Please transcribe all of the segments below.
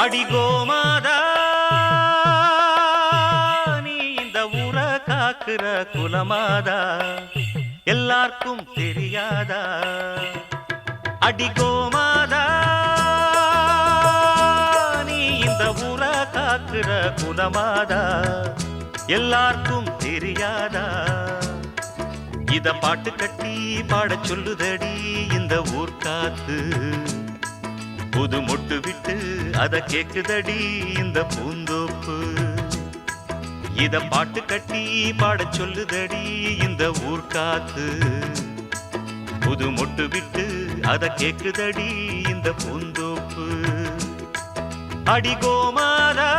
அடி கோமாதா நீ இந்த ஊர காக்குற குலமாதா எல்லாருக்கும் தெரியாதா அடி கோமாதா நீ இந்த ஊர காக்குற குலமாதா எல்லாருக்கும் தெரியாதா இத பாட்டு கட்டி பாடச் சொல்லுதடி இந்த ஊர் காத்து புது மொட்டு விட்டு அத கேக்குதடி இந்த பூந்தோப்பு இத பாட்டு கட்டி பாடச் சொல்லுதடி இந்த ஊர் காத்து புது மொட்டு விட்டு அத கேக்குதடி இந்த பூந்தோப்பு அடி கோமாதா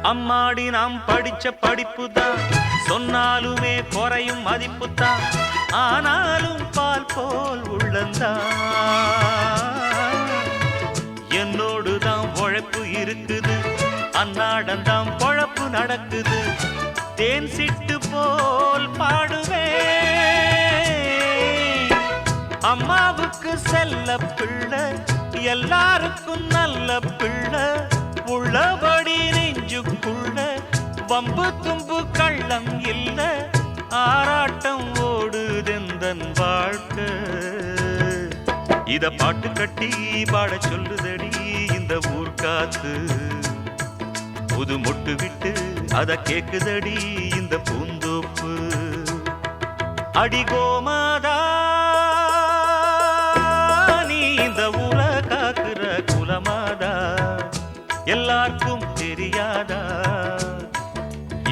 அம்மாடி நாம் படிச்ச படிப்புதான் சொன்னாலுமே குறையும் மதிப்புதான் ஆனாலும் பால் போல் உள்ளந்தான் என்னோடுதான் உழைப்பு இருக்குது அன்னாடந்தான் பொழப்பு நடக்குது தேன் சிட்டு போல் பாடுவேன் அம்மாவுக்கு செல்ல பிள்ளை எல்லாருக்கும் நல்ல பிள்ளை உள்ளபடி நெஞ்சுக்குள்ள வம்பு தும்பு கள்ளம் இல்ல ஆராட்டம் ஓடுதெந்தன் வாழ்க்கை இத பாட்டு கட்டி பாட சொல்லுதடி இந்த ஊர் காத்து புது மொட்டு விட்டு அத கேக்குதடி இந்த பூந்தோப்பு அடி கோமாதா நீ இந்த ஊர காக்குற குலமாதா எல்லாருக்கும் தெரியாதா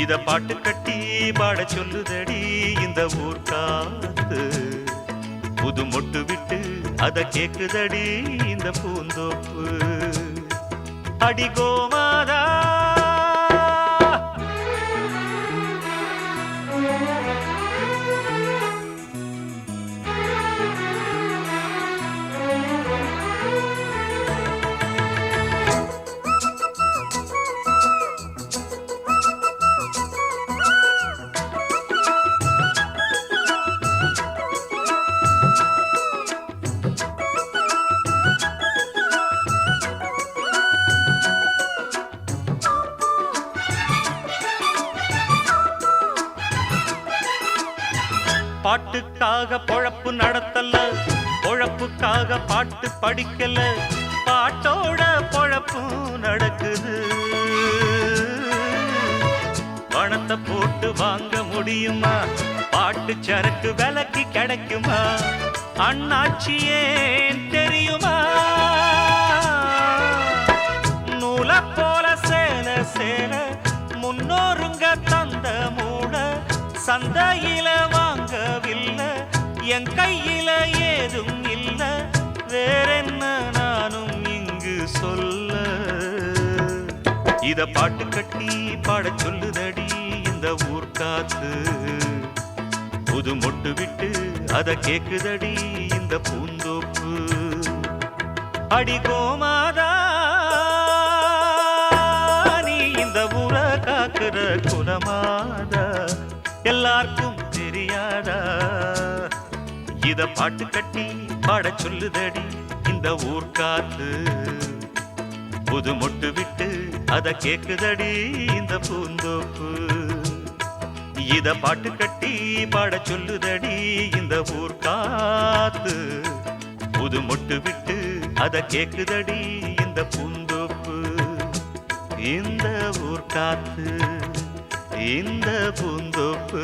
இத பாட்டு கட்டி பாட சொல்லுதடி இந்த ஊர் காத்து புது மொட்டு விட்டு அத கேக்குதடி இந்த பூந்தோப்பு அடி கோமாதா பாட்டுக்காக பொழப்பு நடத்தல பொழப்புக்காக பாட்டு படிக்கல பாட்டோட பொழப்பு நடக்குது பணத்தை போட்டு வாங்க முடியுமா பாட்டு சரக்கு விலைக்கு கிடைக்குமா அண்ணாச்சி ஏன் தெரியுமா நூலை போல சேல சேல முன்னோருங்க தந்த மூட சந்தையில வாங்கவில்லை என் கையில ஏதும் இல்ல வேறென்ன நானும் இங்கு சொல்ல இத பாட்டு கட்டி பாடச் சொல்லுதடி இந்த ஊர் காத்து புது மொட்டு விட்டு அத கேக்குதடி இந்த பூந்தோப்பு அடி கோமாதா நீ இந்த ஊர காக்குற குலமாதா எல்லாருக்கும் தெரியாதா இத பாட்டு கட்டி பாட சொல்லுதடி இந்த ஊர் காத்து புது மொட்டு விட்டு அத கேக்குதடி இந்த பூந்தோப்பு இத பாட்டு கட்டி பாட சொல்லுதடி இந்த ஊர் காத்து புது மொட்டு விட்டு அத கேக்குதடி இந்த பூந்தோப்பு இந்த ஊர் காத்து இந்த பூந்தோப்பு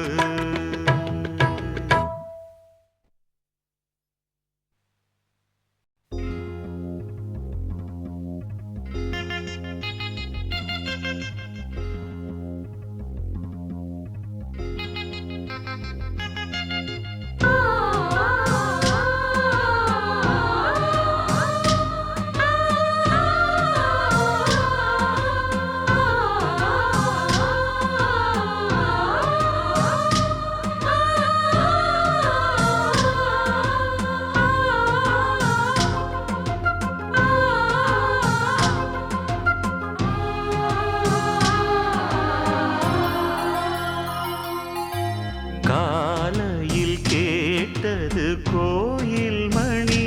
கோயில் மணி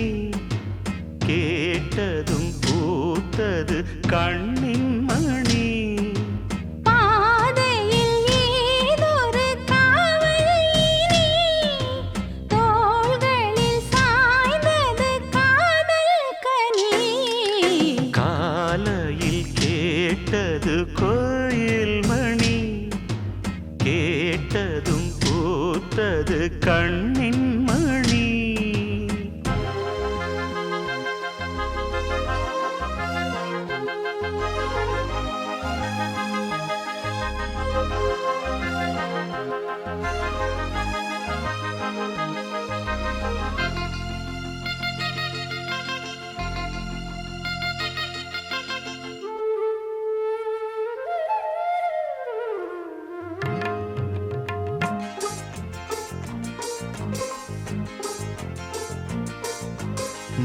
கேட்டதும் பூத்தது கண்ணின் மணி பாதையில் ஏதொரு காவல் தோள்களில் சாய்ந்தது காதல் கனி காலையில் கேட்டது கோயில் மணி கேட்டதும் பூத்தது கண்ணின் மணி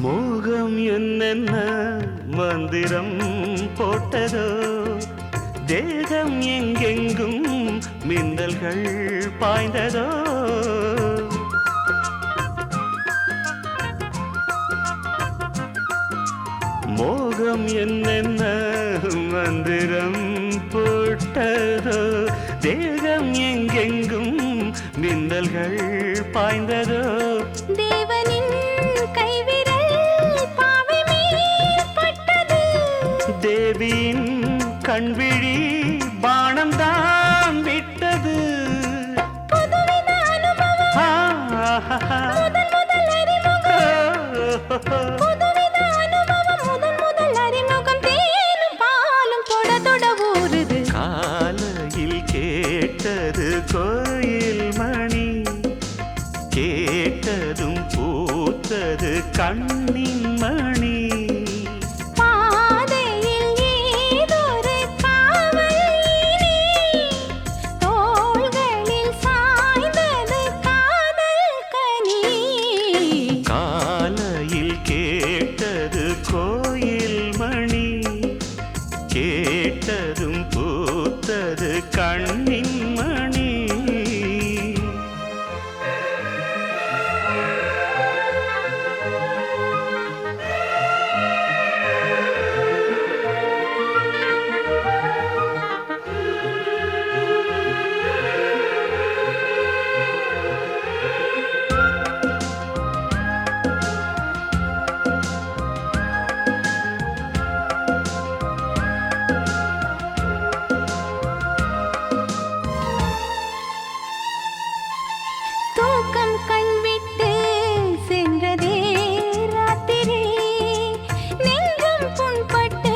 மோகம் என்னென்ன மந்திரம் போட்டதோ தேகம் எங்கெங்கும் மின்னல்கள் பாய்ந்ததோ மோகம் என்னென்ன மந்திரம் போட்டதோ தேகம் எங்கெங்கும் மின்னல்கள் பாய்ந்ததோ தேவனின் கைவிரல் பாவை மேல் பட்டது தேவியின் கண்விழி பானம் தான் விட்டது புதுவித அனுபவம் முதல் முதல் அறிமுகம் புதுவித அனுபவம் முதல் அறிமுகம் தேனும் பாலும் தொட தொட ஊறுது காலையில் கேட்டது கோயில் மணி கேட்டதும் பூத்தது கண்ணின் மணி பாதையில் ஏதொரு காவல் தோள்களில் சாய்ந்தது காதல் கனி காலையில் கேட்டது கோயில் மணி கேட்டதும் பூத்தது கண்ணின் மணி தூக்கம் கண்விட்டு சென்றதே ராத்திரி நெஞ்சம் புண்பட்டு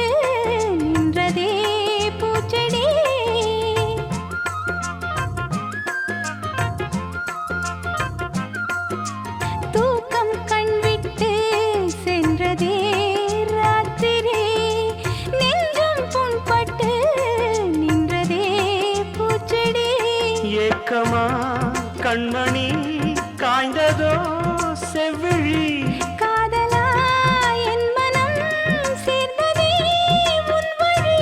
நின்றதே பூச்செடி தூக்கம் கண்விட்டு சென்றதே ராத்திரி நெஞ்சம் புண்பட்டு நின்றதே பூச்செடி ஏக்கமா கண்மணி காய்ந்ததோ செவ்விழி காதலா என் மனம் சேர்ந்ததே உன் வழி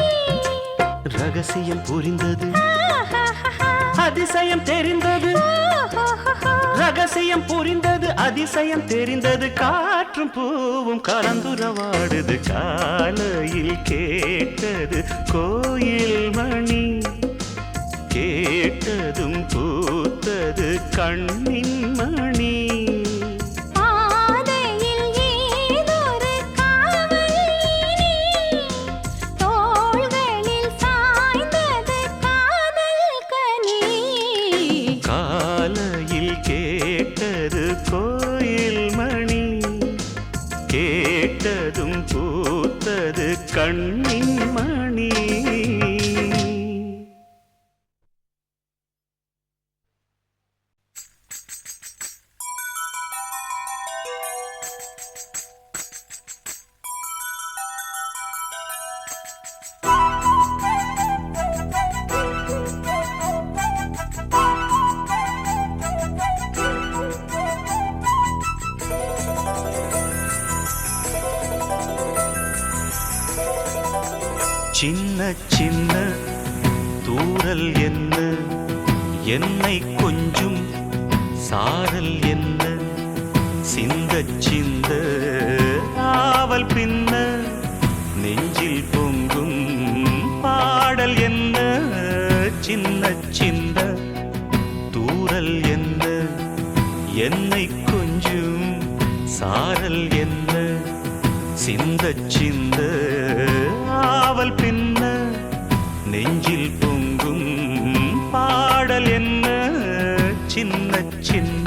ரகசியம் புரிந்தது ஆஹாஹா. அதிசயம் தெரிந்தது ஓஹோஹோஹோ. ரகசியம் புரிந்தது அதிசயம் தெரிந்தது காற்றும் பூவும் கலந்துரவாடுது காலையில் கேட்டது கோயில் மணி கேட்டதும் பூத்தது கண்ணின் மணி பாதையில் ஏதொரு காவல் தோள்களில் சாய்ந்தது காதல் கனி காலையில் கேட்டது கோயில் மணி கேட்டதும் பூத்தது கண்ணின் மணி சின்ன சின்ன தூறல் என்ன என்னை கொஞ்சும் சாரல் என்ன சிந்த சிந்த ஆவல் பின்ன நெஞ்சில் பொங்கும் பாடல் என்ன சின்ன சின்ன தூரல் என்ன என்னை கொஞ்சும் சாரல் என்ன சிந்த சிந்த ஆவல் பின்ன நெஞ்சில் பொங்கும் பாடல் என்ன சின்ன சின்ன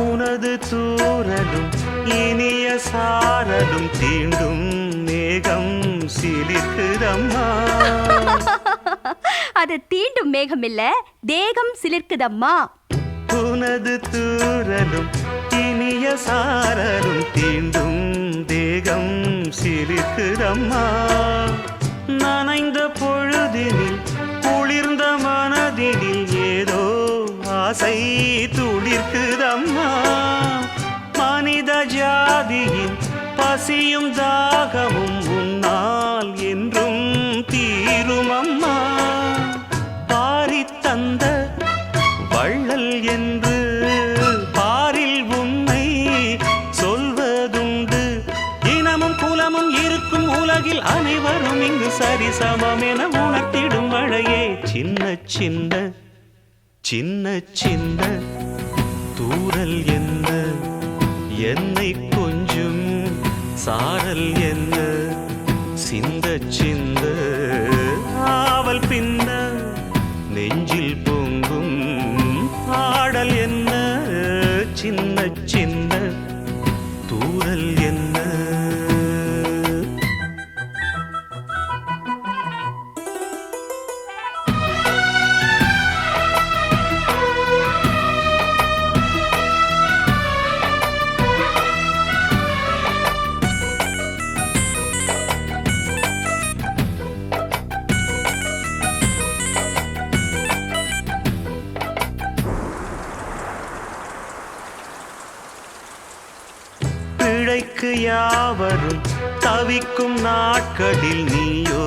உனது தூரலும் இனிய சாரலும் தீண்டும் மேகம் சிலிர்க்குதம்மா. அது தீண்டும் மேகம் இல்ல, தேகம் சிலிர்க்குதம்மா. உனது தூரலும் இனிய சாரலும் தீண்டும் தேகம் சிலிர்க்குதம்மா. நனைந்த பொழுதினில் குளிர்ந்த மனதினில் ஏதோ ஆசை துளிர்க்குதம்மா. மனித ஜாதியின் பசியும் தாகமும் உன்னால் என்றும் தீருமம்மா. பாரித் தந்த வள்ளல் என்று பாரில் உன்னை சொல்வதுண்டு. இனமும் குலமும் இருக்கும் உலகில் அனைவரும் இங்கு சரிசமம் என உணர்த்திடும் மழையே சின்ன சின்ன சின்ன சின்ன தூரல் என்ன என்னை கொஞ்சும் சாரல் என்ன சிந்த சிந்த ஆவல் பின்ன நெஞ்சில் பொங்கும் பாடல் என்ன சின்ன சின்ன தூரல் என்ன. பிழைக்கு யாவரும் தவிக்கும் நாட்களில் நீயோ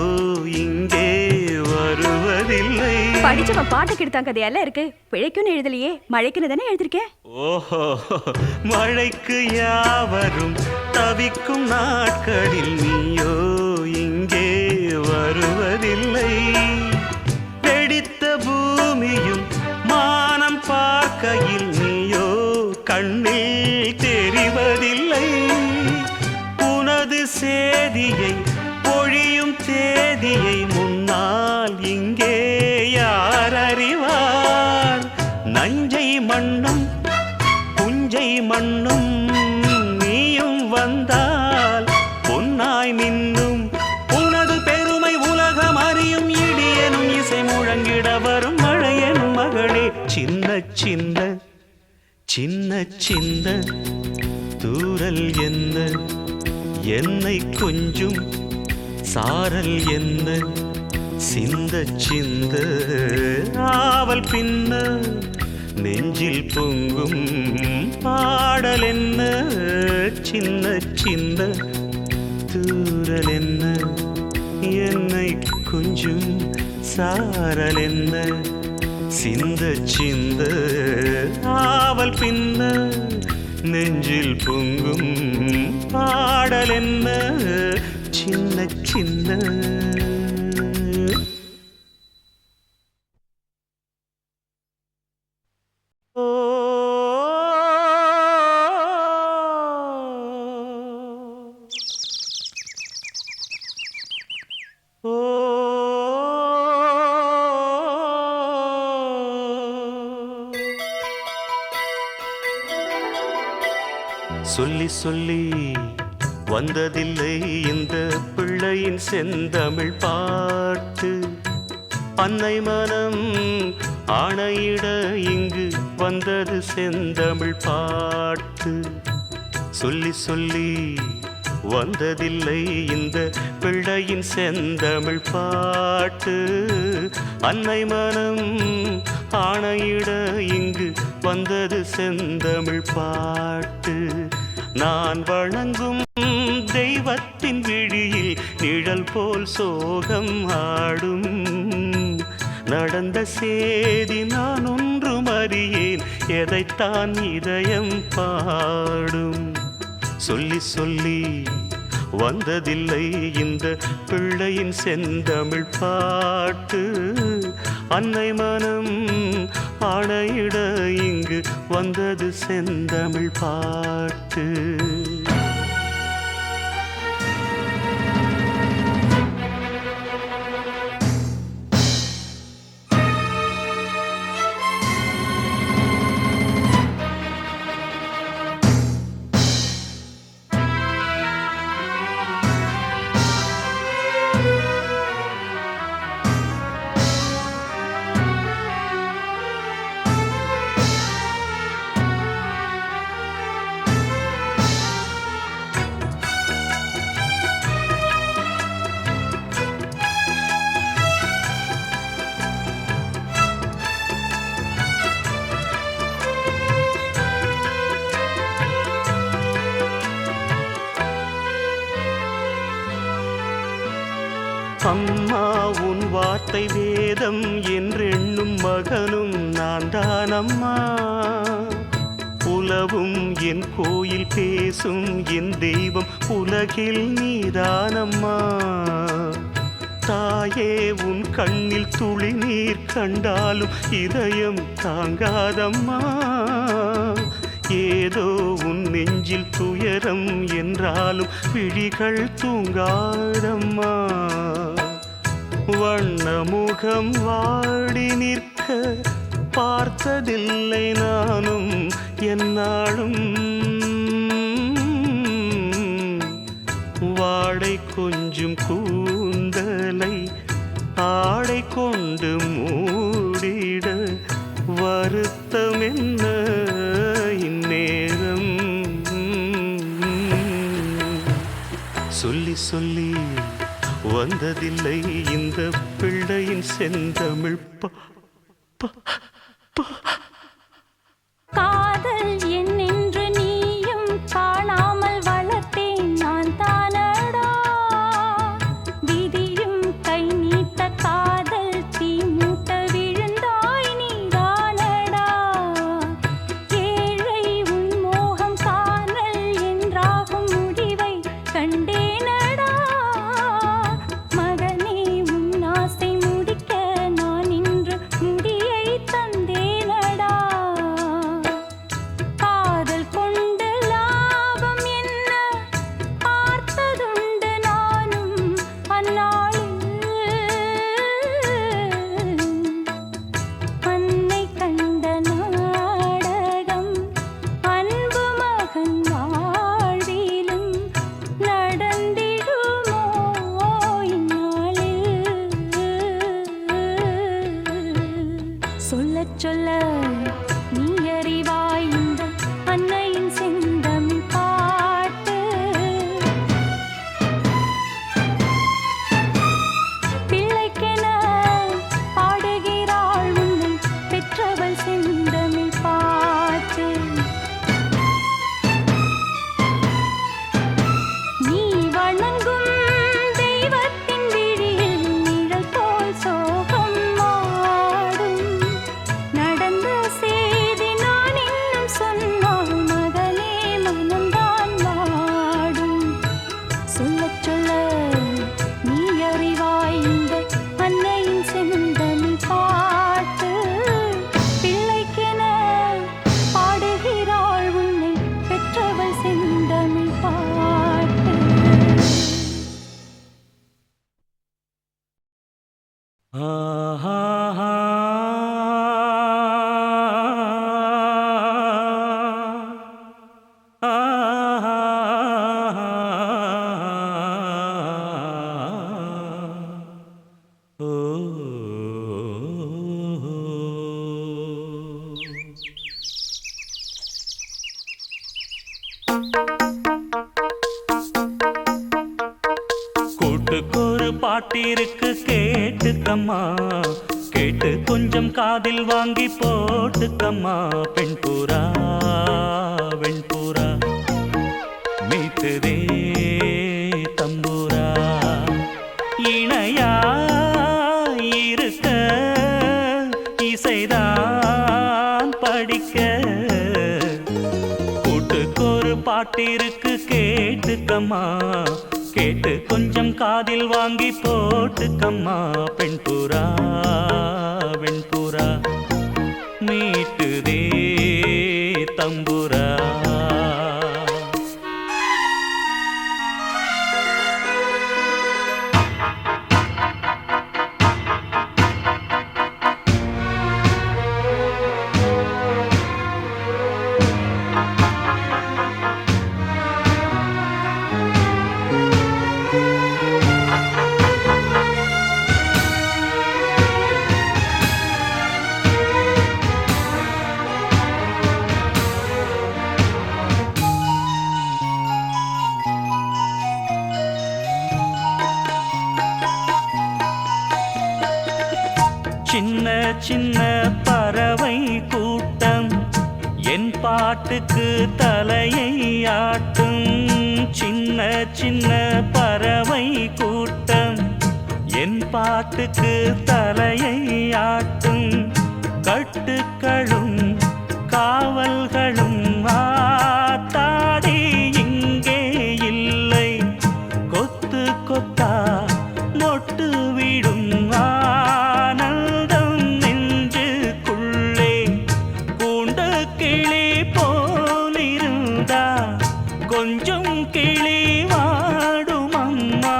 இங்கே வருவதில்லை. படிச்சவன் பாட்டுக்கு எடுத்தாங்க கதையெல்லாம் இருக்கு, பிழைக்குன்னு எழுதலையே, மழைக்குன்னு தானே எழுதிருக்கேன். ஓஹோ, மழைக்கு யாவரும் தவிக்கும் நாட்களில் நீயோ இங்கே வருவதில்லை. வெடித்த பூமியும் மானம் பார்க்கையில் நீயோ கண்ணில் தெரிவதில்லை. உனது சேதியை பொழியும் தேதியை முன்னால் இங்கே யார் அறிவார்? நஞ்சை மண்ணும் புஞ்சை மண்ணும் நீயும் வந்தால் பொன்னாய் மின்னும். உனது பெருமை உலகம் அறியும், இடியனும் இசை முழங்கிட வரும் மழையனும் மகளே சின்ன சின்ன சின்ன சின்ன தூரல் என்ன என்னை கொஞ்சும் சாரல் என்ன சிந்த சிந்த ஆவல் பின்ன நெஞ்சில் பொங்கும் பாடல் என்ன சின்ன சின்ன தூரல் என்ன என்னை கொஞ்சும் சாரல் என்ன சிந்த சிந்த ஆவல் பின்ன நெஞ்சில் பொங்கும் பாடல் என்ன சின்ன சின்ன. சொல்லி சொல்லி வந்ததில்லை இந்த பிள்ளையின் செந்தமிழ் பாட்டு. அன்னை மனம் ஆணையிட இங்கு வந்தது செந்தமிழ் பாட்டு. சொல்லி சொல்லி வந்ததில்லை இந்த பிள்ளையின் செந்தமிழ் பாட்டு. அன்னை மனம் ஆணையிட இங்கு வந்தது செந்தமிழ் பாட்டு. நான் வணங்கும் தெய்வத்தின் விழியில் நிழல் போல் சோகம் ஆடும். நடந்த சேதி நான் ஒன்றும் அறியேன், எதைத்தான் இதயம் பாடும். சொல்லி சொல்லி வந்ததில்லை இந்த பிள்ளையின் செந்தமிழ் பாட்டு. அன்னை மனம் ஆணையிட இங்கு வந்தது செந்தமிழ் பாட்டு. அம்மா உன் வார்த்தை வேதம் என்றெண்ணும் மகனும் நான் தானம்மா. உலவும் என் கோயில் பேசும் என் தெய்வம் உலகில் நீதானம்மா. தாயே உன் கண்ணில் துளி நீர் கண்டாலும் இதயம் தாங்காதம்மா. ஏதோ உன் நெஞ்சில் துயரம் என்றாலும் விழிகள் தூங்காதம்மா. வண்ணமுகம் வாடி நிற்க பார்த்ததில்லை நானும் என்னாலும். வாடை கொஞ்சம் கூந்தலை ஆடை கொண்டு மூடிட வருத்தம் என்ன இந்நேரம். சொல்லி சொல்லி வந்ததில்லை இந்த பிள்ளையின் செந்தமிழ் காதல் என்னென்று நீயும் காணாமல் வளர்த்தேன் நான் தானடா. விதியும் கை நீட்ட காதல் தீ மூட்ட விழுந்தாய் நீதானடா. ஏழை உன் மோகம் காணல் என்றாகும் முடிவை கண்டேனடா. மகனே உன் ஆசை முடிக்க நான் இன்று முடியை தந்தேனடா. காதல் கொண்டு லாபம் என்ன பார்த்ததுண்டு நானும் அந்நாளில். அன்னை கண்ட நாடகம் அன்பு மகன் வாழ்விலும் நடந்திடுமோ இந்நாளில். சொல்லச் சொல்ல நீ அறிவாய் இந்த அன்னையின் செந்தமிழ் பாட்டு. பிள்ளைக்கென பாடுகிறாள் உன்னை பெற்றவள் செந்தமிழ் பாட்டு. நீ வணங்கும் தெய்வத்தின் விழியில் நிழல் போல் சோகம் ஆடும். நடந்த செய்தி நான் இன்னும் சொன்னால் மகனே மனம்தான் வாடும். சொல்லச் சொல்ல நீ அறிவாய் இந்த அன்னையின் செந்தமிழ் பாட்டு. பிள்ளைக்கென பாடுகிறாள் உன்னை பெற்றவள் செந்தமிழ் பாட்டு. ஓ கூட்டுக்கொரு பாட்டிருக்கு கேட்டுக்கம்மா, கேட்டு கொஞ்சம் காதில் வாங்கி போட்டுக்கம்மா. பெண் புறா வெண்புறா மீட்டுதே தம்புரா, இணையா இருக்க இசைதான் படிக்க. கூட்டுக்கொரு பாட்டிருக்கு கேட்டுக்கம்மா, கேட்டு கொஞ்சம் காதில் வாங்கி போட்டுக்கம்மா. பெண் புறா வெண்புறா மீட்டுதே தம்புரா. சின்ன சின்ன பறவை கூட்டம் என் பாட்டுக்கு தலையை ஆட்டும். சின்ன சின்ன பறவை கூட்டம் என் பாட்டுக்கு தலையை ஆட்டும். கட்டுக்களும் காவல்களும் ஆத்தாடி இங்கே இல்லை. கொத்து கொத்தா மொட்டு விடும் ஆனந்தம் நெஞ்சுக்குள்ளே. கூண்ட கிளி போலிருந்தா கொஞ்சம் கிளி வாடும் அம்மா,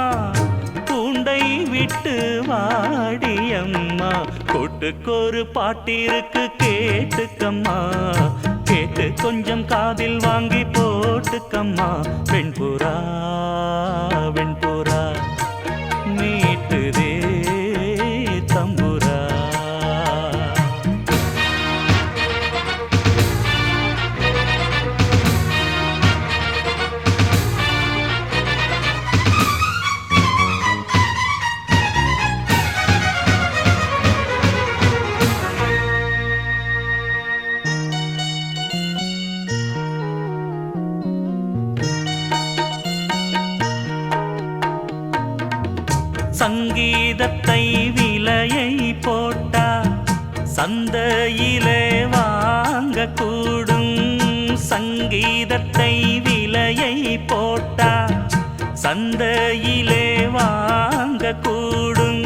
கூண்டை விட்டு வாடியம்மா. கூட்டுக்கொரு பாட்டிருக்கு கேட்டுக்கம்மா, கேட்டு கொஞ்சம் காதில் வாங்கி போட்டுக்கம்மா. வெண்புறா வெண்புறா மீட்டுதே தம்புரா. சங்கீதத்தை விலையை போட்டா சந்தையிலே வாங்கக்கூடும். சங்கீதத்தை விலையை போட்டா சந்தையிலே வாங்கக்கூடும்.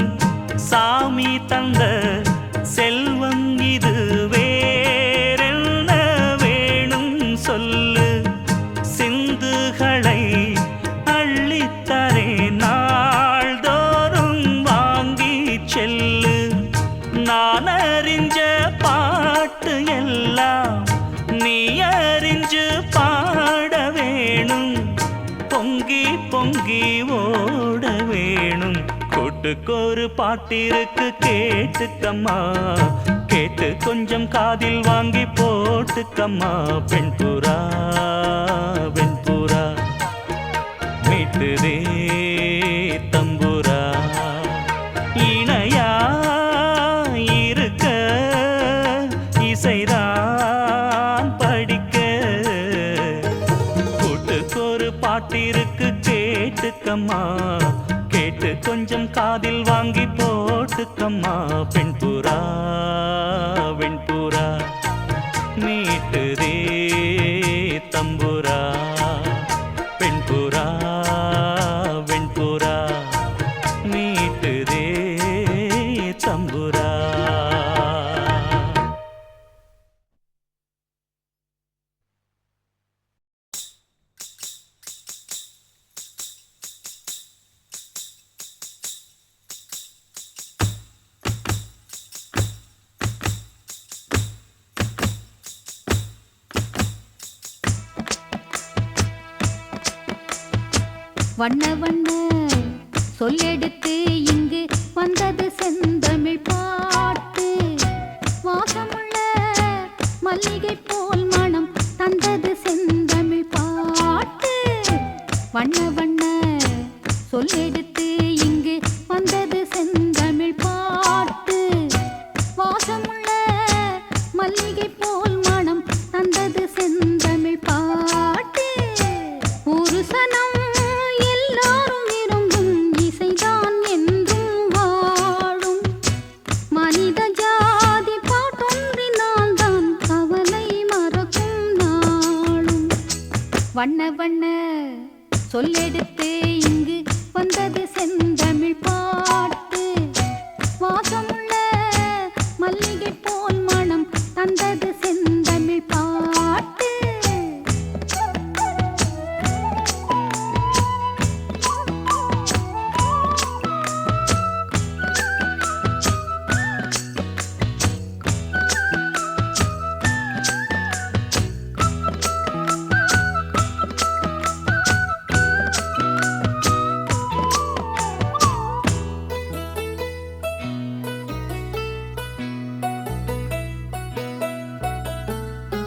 சாமி தந்த செல்வம் இது வேறென்ன வேணும் சொல்லு. சிந்துகளை அள்ளித்தரே நாள்தோறும் வாங்கி செல்லு. நான் அறிஞ்ச பாட்டு எல்லாம் நீ அறிஞ்சு பாட வேணும். பொங்கி பொங்கி ஓட வேணும். கூட்டுக்கொரு பாட்டிருக்கு கேட்டுக்கம்மா, கேட்டு கொஞ்சம் காதில் வாங்கி போட்டுக்கம்மா. பெண் புறா வெண்புறா மீட்டுதே தம்புரா, இணையா இருக்க இசைதான் படிக்க. கூட்டுக்கொரு பாட்டிருக்கு கேட்டுக்கம்மா, கேட்டு கொஞ்சம் காதில் வாங்கி போட்டுக்கம்மா. பெண் புறா வெண்புறா மீட்டுதே தம்புரா. பெண் புறா வெண்புறா மீட்டுதே தம்புரா. வண்ண வண்ண சொல்லெடுத்து இங்கு வந்தது செந்தமிழ் பாட்டு. வாசமுள்ள மல்லிகை போல் மனம் தந்தது செந்தமிழ் பாட்டு. வண்ண வண்ண சொல்லெடுத்து சொல்லெடுத்து இங்கு வந்தது செந்தமிழ் பாட்டு. வாசமுள்ள மல்லிகை போல் மனம் தந்தது செந்தமிழ் பாட்டு.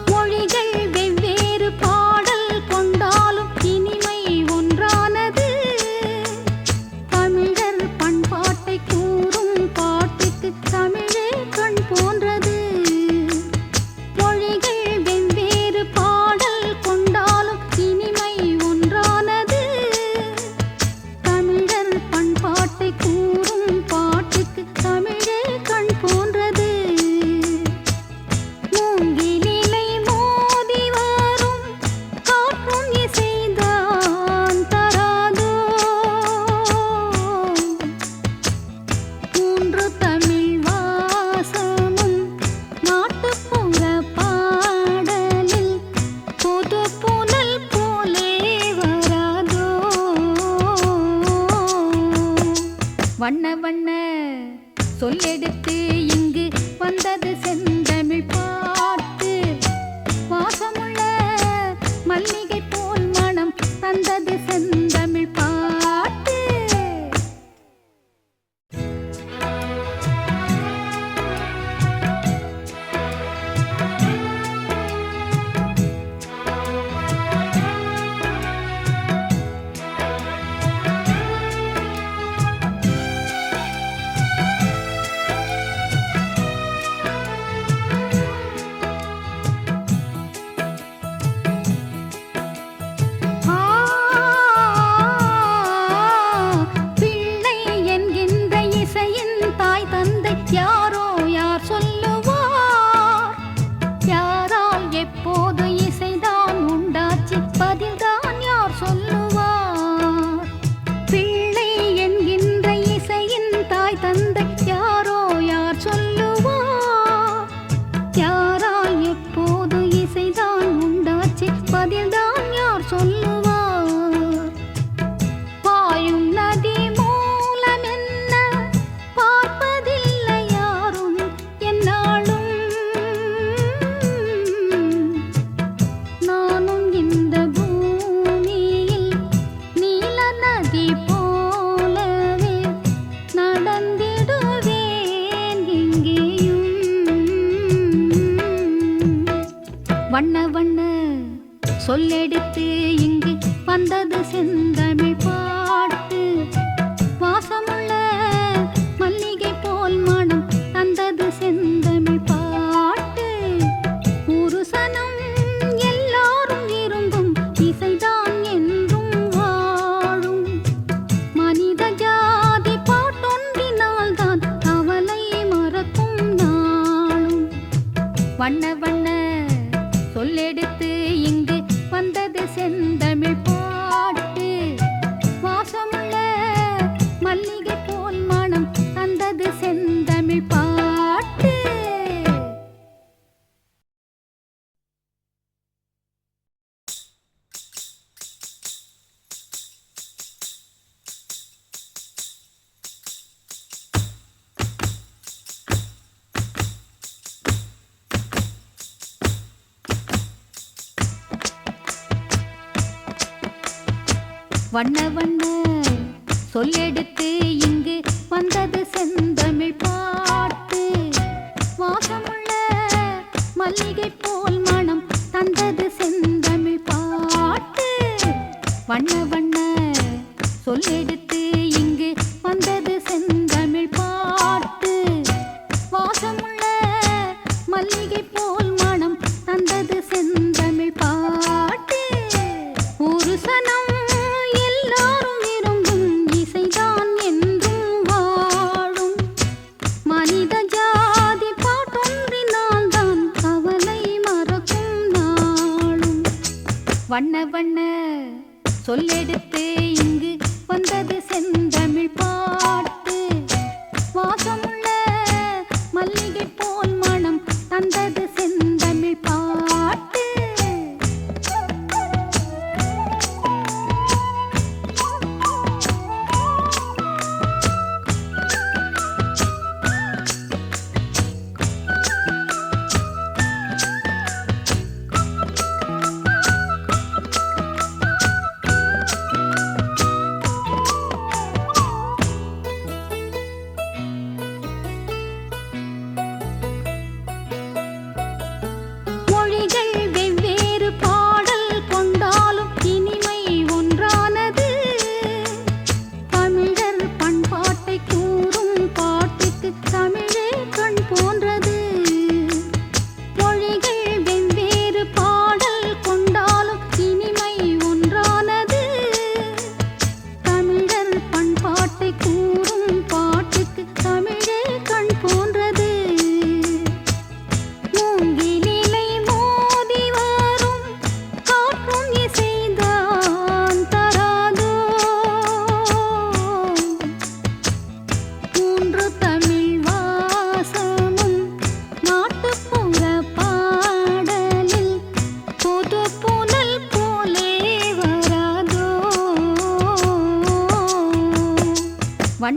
மொழிகள் வெவ்வேறு பாடல் கொண்டாலும் இனிமை ஒன்றானது. தமிழர் பண்பாட்டை கூறும் பாட்டுக்கு தமிழே கண் போன்றது. மொழிகள் வெவ்வேறு பாடல் கொண்டாலும் இனிமை ஒன்றானது. தமிழர் பண்பாட்டை கூறும் பாட்டுக்கு தமிழே கண் போன்றது. மூங்கிலிலை மோதி வரும் காற்றும் இசைதான் தராதோ. மூன்று தமிழ் வாசமும் நாட்டுப்புற பாடலில் புது புனல் போலே வராதோ. வண்ண வண்ண சொல்லெடுத்து இங்கு வந்தது செந்தமிழ் பாட்டு. வாசமுள்ள மல்லிகை போல் மனம் தந்தது செந்தமிழ் பாட்டு. ஆ, பிள்ளை என்கின்ற இசையின் தாய் தந்தை யாரோ யார் சொல்லுவார். யாரால் எப்போது இசைதான் உண்டாச்சு பதில்தான் யார் சொல்லுவார். பிள்ளை என்கின்ற இசையின் தாய் தந்தை யாரோ யார் சொல்லுவார். யாரால் எப்போது இசைதான் உண்டாச்சு பதில்தான் யார் சொல்லுவார். பாயும் நதி மூலம் என்ன பார்ப்பதில்லை யாரும் என்னாலும். நானும் இந்த பூமியில் நீல நதி போலவே நடந்திடுவேன் இங்கேயும். வண்ண வண்ண சொல்லெடுத்து இங்கு வந்தது செந்தமிழ் பாட்டு. வாசமுள்ள மல்லிகை போல் மனம் தந்தது செந்தமிழ் பாட்டு. ஒரு சனம் எல்லாரும் விரும்பும் இசைதான் என்றும் வாழும். மனித ஜாதி பாட்டொன்றினால் தான் கவலை மறக்கும் நாளும். வண்ண வண்ண சொல்லெடுத்து இங்கு வந்தது செந்தமிழ் பாட்டு. வாசமுள்ள மல்லிகை போல் மனம் தந்தது செந்தமிழ் பாட்டு. வண்ண வண்ண சொல்லெடுத்து இங்கு வந்தது செந்தமிழ் பாட்டு. வாசமுள்ள மல்லிகை போல் மனம் தந்தது செந்தமிழ் பாட்டு. வண்ண வண்ண சொல்லெடுத்து இங்கு வந்தது செந்தமிழ் பாட்டு. வாசமுள்ள மல்லிகை போல் மனம் தந்தது செந்தமிழ் பாட்டு. ஒரு சனம் எல்லாரும் விரும்பும் இசைதான் என்றும் வாழும்.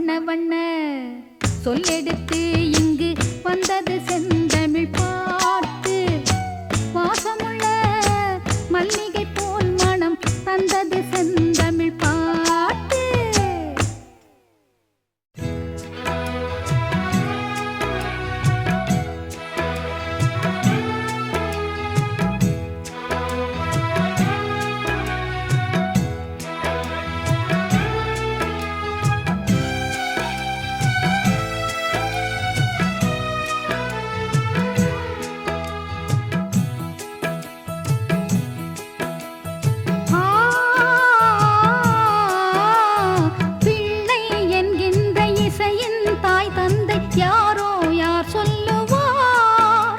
வண்ண வண்ண சொல்லெடுத்து இங்கு வந்தது செந்தமிழ் பாட்டு வாசமுள்ள மல்லிகை போல் மனம் தந்தது செந்தமிழ் பாட்டு பிள்ளை என்கின்ற இசையின் தாய் தந்தை யாரோ யார் சொல்லுவார்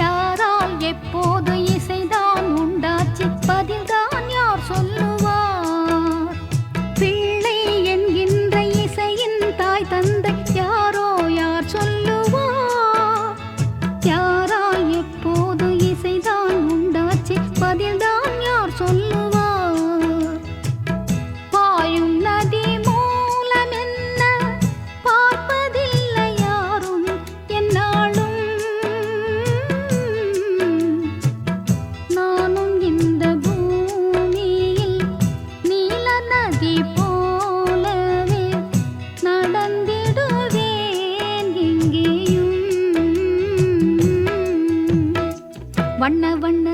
யாரால் எப்போது இசைதான் உண்டாச்சு பதில்தான் யார் சொல்லுவார் பிள்ளை என்கின்ற இசையின் தாய் தந்தை யாரோ யார் சொல்லுவார் யாரால் எப்போது இசைதான் உண்டாச்சு பதில்தான் யார் சொல்லுவார் பாயும் நதி மூலம் என்ன பார்ப்பதில்லை யாரும் என்னாலும் நானும் இந்த பூமியில் நீல நதி போலவே நடந்திடுவேன் எங்கேயும் வண்ண வண்ண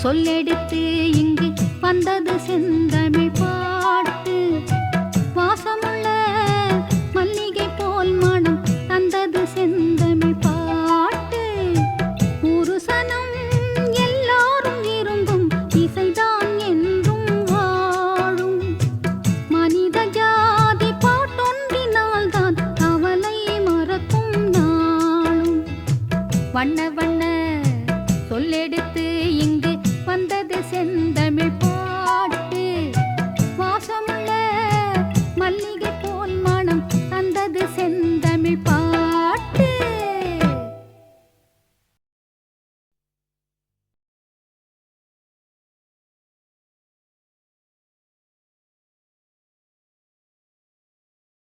சொல்லெடுத்து இங்கு வந்தது செந்தமிழ்